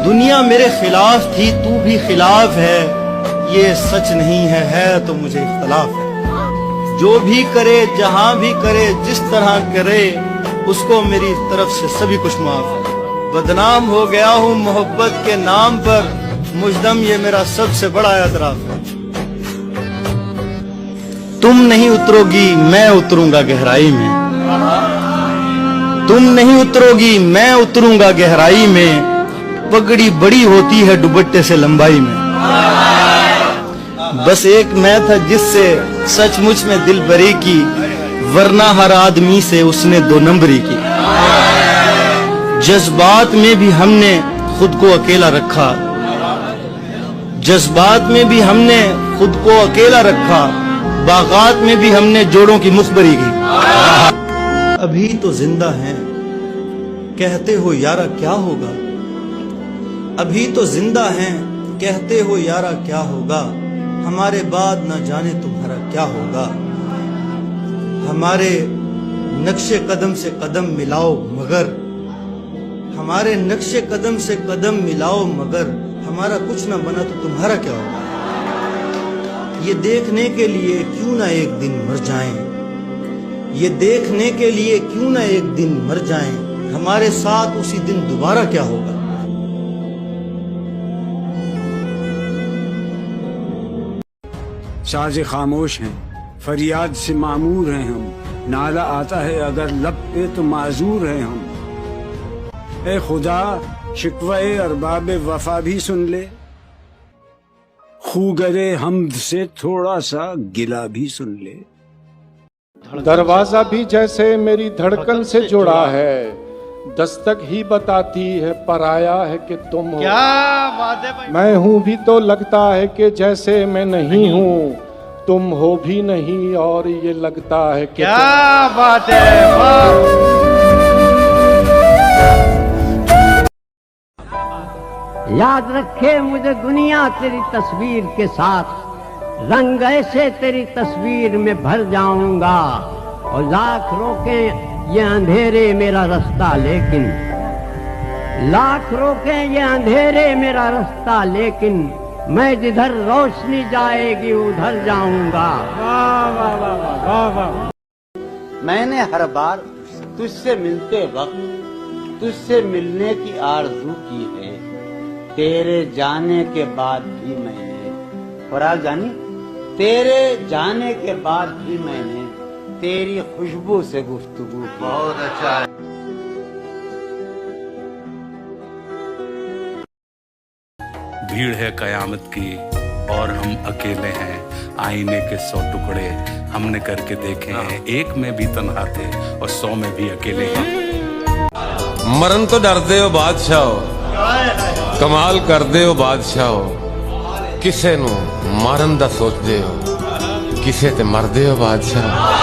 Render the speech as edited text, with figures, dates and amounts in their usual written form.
दुनिया मेरे खिलाफ थी, तू भी खिलाफ है, ये सच नहीं है तो मुझे इख्तलाफ है। जो भी करे जहां भी करे जिस तरह करे, उसको मेरी तरफ से सभी कुछ माफ है। बदनाम हो गया हूँ मोहब्बत के नाम पर, मुजदम ये मेरा सबसे बड़ा एतराफ है। तुम नहीं उतरोगी मैं उतरूंगा गहराई में, तुम नहीं उतरोगी मैं उतरूंगा गहराई में, पगड़ी बड़ी होती है दुपट्टे से लंबाई में। बस एक मैं था जिससे सचमुच में दिल भरी की, वरना हर आदमी से उसने दो नंबरी की। जज्बात में भी हमने खुद को अकेला रखा, जज्बात में भी हमने खुद को अकेला रखा, बागात में भी हमने जोड़ों की मुखबरी की। अभी तो जिंदा हैं कहते हो यारा क्या होगा, अभी तो जिंदा हैं कहते हो यारा क्या होगा, हमारे बाद न जाने तुम्हारा क्या होगा। हमारे नक्शे कदम से कदम मिलाओ मगर, हमारे नक्शे कदम से कदम मिलाओ मगर, हमारा कुछ न बना तो तुम्हारा क्या होगा। ये देखने के लिए क्यों ना एक दिन मर जाएं, ये देखने के लिए क्यों ना एक दिन मर जाएं, हमारे साथ उसी दिन दोबारा क्या होगा। साज़े खामोश हैं, फरियाद से मामूर हैं हम, नाला आता है अगर लब पे तो माजूर हैं हम। ए खुदा शिकवे अरबाब वफा भी सुन ले, खूगरे हमद से थोड़ा सा गिला भी सुन ले। दरवाजा भी जैसे मेरी धड़कन से जुड़ा है, दस्तक ही बताती है पराया है कि तुम हो। क्या बात है भाई। मैं हूँ भी तो लगता है कि जैसे मैं नहीं हूँ, तुम हो भी नहीं और ये लगता है कि क्या बात है, वाह। याद रखे मुझे दुनिया तेरी तस्वीर के साथ, रंग ऐसे तेरी तस्वीर में भर जाऊंगा, और लाख रोके ये अंधेरे मेरा रास्ता लेकिन, लाख रोके ये अंधेरे मेरा रास्ता लेकिन, मैं जिधर रोशनी जाएगी उधर जाऊंगा। वाह वाह वाह वाह वाह। मैंने हर बार तुझसे मिलते वक्त तुझसे मिलने की आरज़ू की है, तेरे जाने के बाद भी मैंने, खुराक जानी, तेरे जाने के बाद भी मैंने तेरी खुशबू से गुफ्तगू की। बहुत अच्छा है। भीड़ है कयामत की और हम अकेले हैं, आईने के 100 टुकड़े हमने करके देखे हैं, एक में भी तन्हा थे और 100 में भी अकेले हैं। मरण तो डरदे हो बादशाह, कमाल करदे हो बादशाह, किसे नू मारन दा सोचदे हो, किसे ते मरदे हो बादशाह।